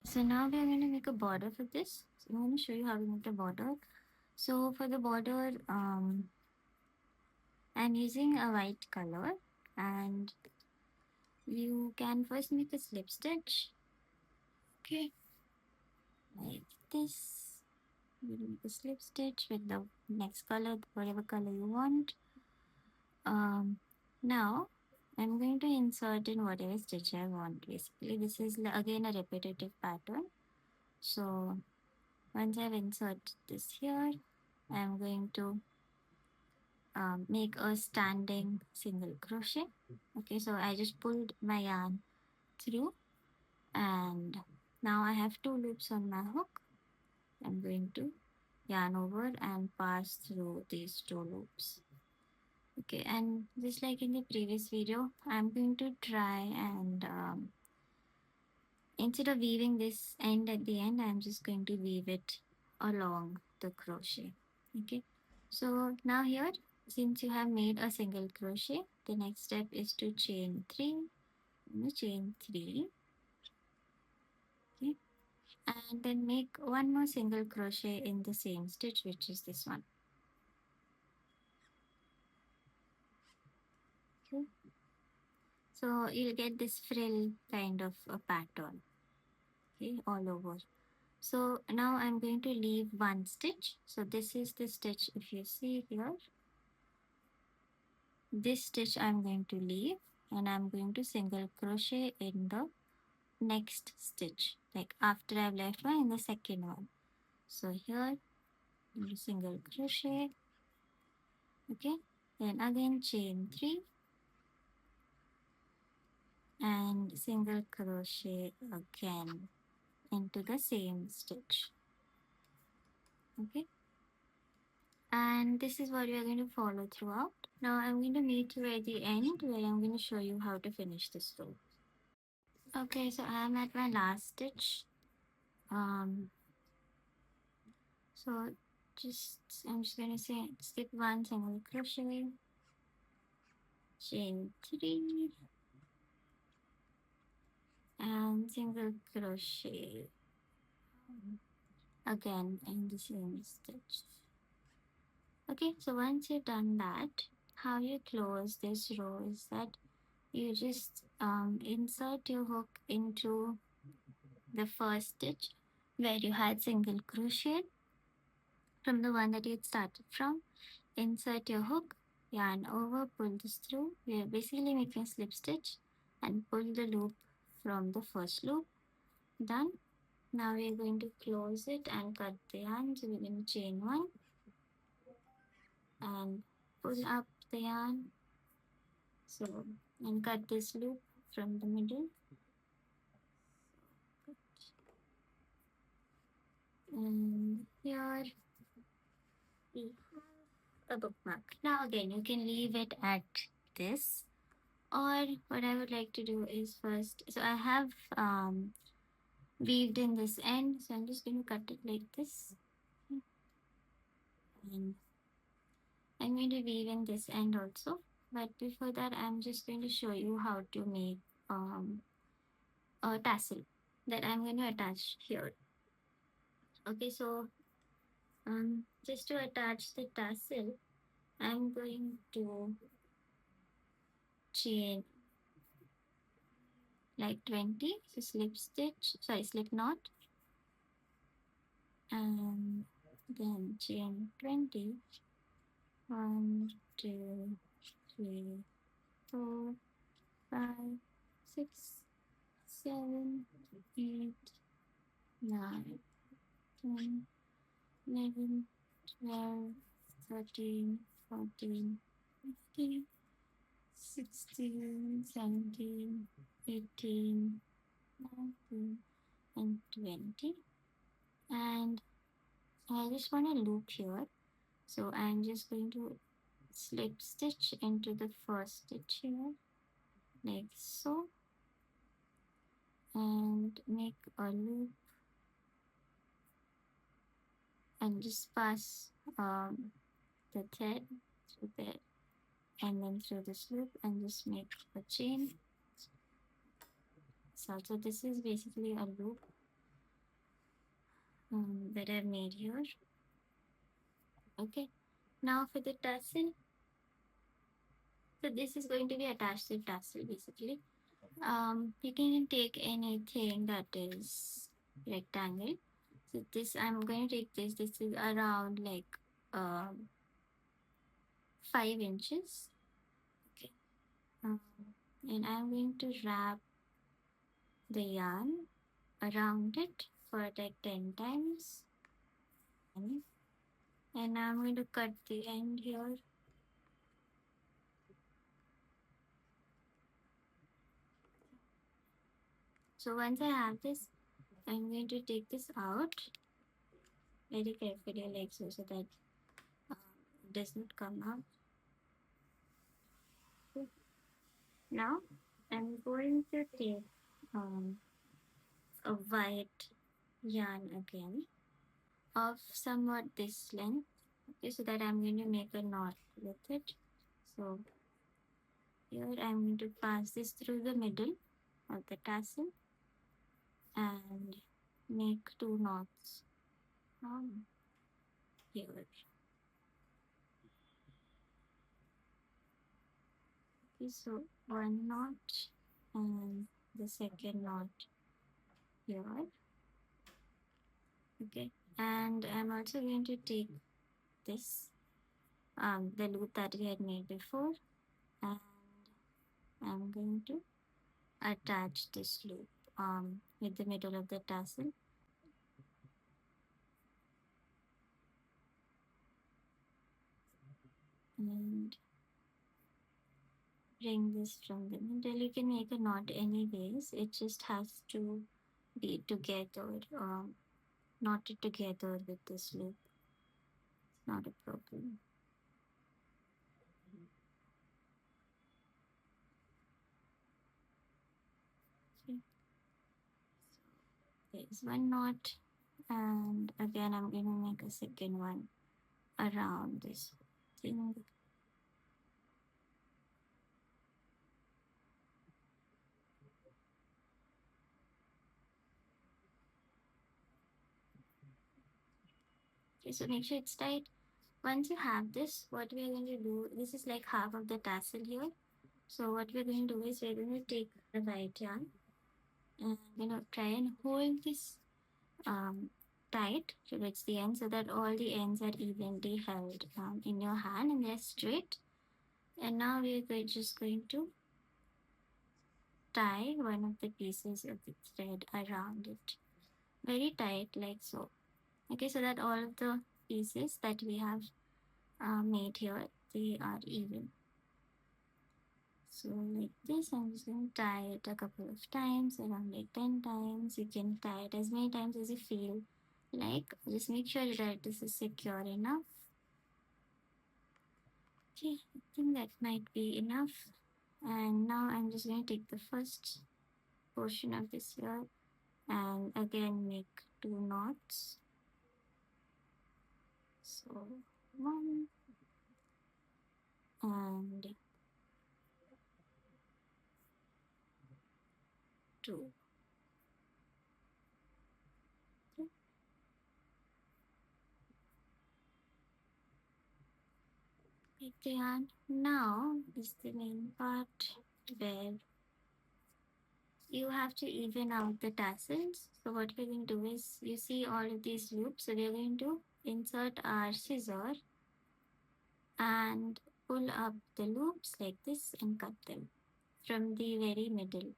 So now we are going to make a border for this. So I'm going to show you how to make the border. So for the border, I'm using a white color, and you can first make a slip stitch. Okay, like this. You make a slip stitch with the next color, whatever color you want. Now I'm going to insert in whatever stitch I want. Basically, this is again a repetitive pattern. So once I've inserted this here, I'm going to make a standing single crochet. Okay, so I just pulled my yarn through, and now I have two loops on my hook. I'm going to yarn over and pass through these two loops. Okay, and just like in the previous video, I'm going to try and instead of weaving this end at the end, I'm just going to weave it along the crochet. Okay, so now here, since you have made a single crochet, the next step is to chain 3. Chain 3. Okay, and then make one more single crochet in the same stitch, which is this one. Okay, so you'll get this frill kind of a pattern, okay, all over. So now I'm going to leave one stitch. So this is the stitch, if you see here, this stitch I'm going to leave, and I'm going to single crochet in the next stitch, like after I've left one in the second one. So here, single crochet, okay, then again chain 3 and single crochet again into the same stitch. Okay, and this is what we are going to follow throughout. Now I'm going to meet you at the end where I'm going to show you how to finish this row. Okay, so I'm at my last stitch. Um, so just I'm just going to say skip one single crochet, chain 3, and single crochet again in the same stitch. Okay, so once you've done that, how you close this row is that you just insert your hook into the first stitch where you had single crochet from the one that you had started from. Insert your hook, yarn over, pull this through. We are basically making a slip stitch and pull the loop from the first loop. Done. Now we are going to close it and cut the yarn. So we're going to chain 1 and pull up the yarn. So, and cut this loop from the middle. And here we have a bookmark. Now again, you can leave it at this, or what I would like to do is first, so I have weaved in this end, so I'm just going to cut it like this, and I'm going to weave in this end also, but before that I'm just going to show you how to make a tassel that I'm going to attach here. Okay, so just to attach the tassel, I'm going to chain like 20, so slip stitch, sorry, slip knot, and then chain 20. 1, 2, 3, 4, 5, 6, 7, 8, 9, 10, 11, 12, 13, 14, 15, 16, 17, 18, 19, and 20. And I just want to loop here. So I'm just going to slip stitch into the first stitch here, like so, and make a loop and just pass the thread through there and then through this loop and just make a chain. So this is basically a loop, that I've made here. Okay, now for the tassel. So this is going to be attached to tassel basically. You can take anything that is rectangle. So this I'm going to take this. This is around like 5 inches. Okay. Um, and I'm going to wrap the yarn around it for like 10 times. And I'm going to cut the end here. So once I have this, I'm going to take this out very carefully like so, so that um, it does not come out. So now I'm going to take um, a white yarn again of somewhat this length. Okay, so that I'm going to make a knot with it. So here I'm going to pass this through the middle of the tassel and make 2 knots here. Okay, so 1 knot and the second knot here. Okay, and I'm also going to take this the loop that we had made before, and I'm going to attach this loop with the middle of the tassel. And bring this from the middle. You can make a knot anyways. It just has to be together, knotted together with this loop. It's not a problem. Okay. So there's 1 knot, and again I'm going to make a second one around this thing. Okay, so make sure it's tight. Once you have this, what we are going to do, this is like half of the tassel here. So what we're going to do is we're going to take the white yarn and try and hold this tight towards the end so that all the ends are evenly held in your hand and they're straight. And now we're just going to tie one of the pieces of the thread around it very tight like so. Okay, so that all of the pieces that we have made here, they are even. So like this, I'm just going to tie it a couple of times, around like 10 times. You can tie it as many times as you feel like. Just make sure that this is secure enough. Okay, I think that might be enough. And now I'm just going to take the first portion of this here and again make 2 knots. So 1 and 2. Okay. Make the yarn. Now is the main part where you have to even out the tassels. So what we're going to do is, you see all of these loops. So we're going to insert our scissor and pull up the loops like this and cut them from the very middle.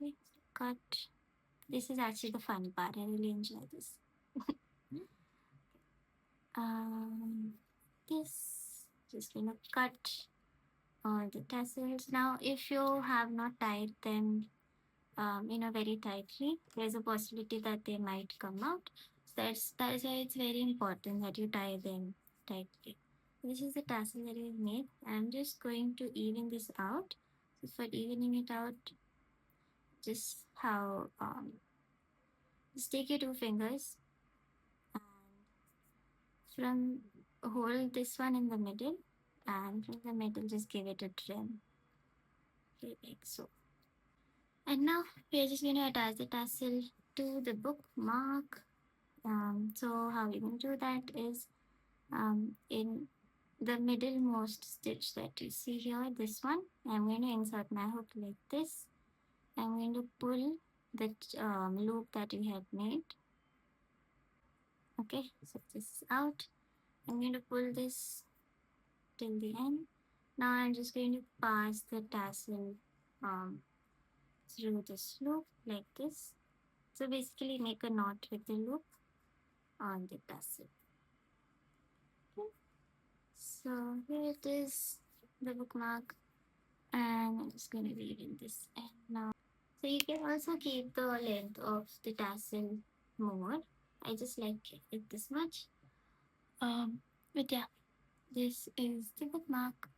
Okay, cut. This is actually the fun part. I really enjoy this. um, this just gonna cut all the tassels. Now, if you have not tied them very tightly, there's a possibility that they might come out. So that's why it's very important that you tie them tightly. This is the tassel that we've made. I'm just going to even this out. So for evening it out, just how just take your 2 fingers and from hold this one in the middle, and from the middle just give it a trim. Okay, like so. And now we are just going to attach the tassel to the bookmark. So how we're going to do that is in the middlemost stitch that you see here, this one, I'm going to insert my hook like this. I'm going to pull the loop that we had made. Okay, so this is out. I'm going to pull this till the end. Now I'm just going to pass the tassel um, through this loop like this. So basically make a knot with the loop on the tassel. Okay. So here it is, the bookmark, and I'm just going to leave in this end now. So you can also keep the length of the tassel more. I just like it this much. But yeah, this is the bookmark.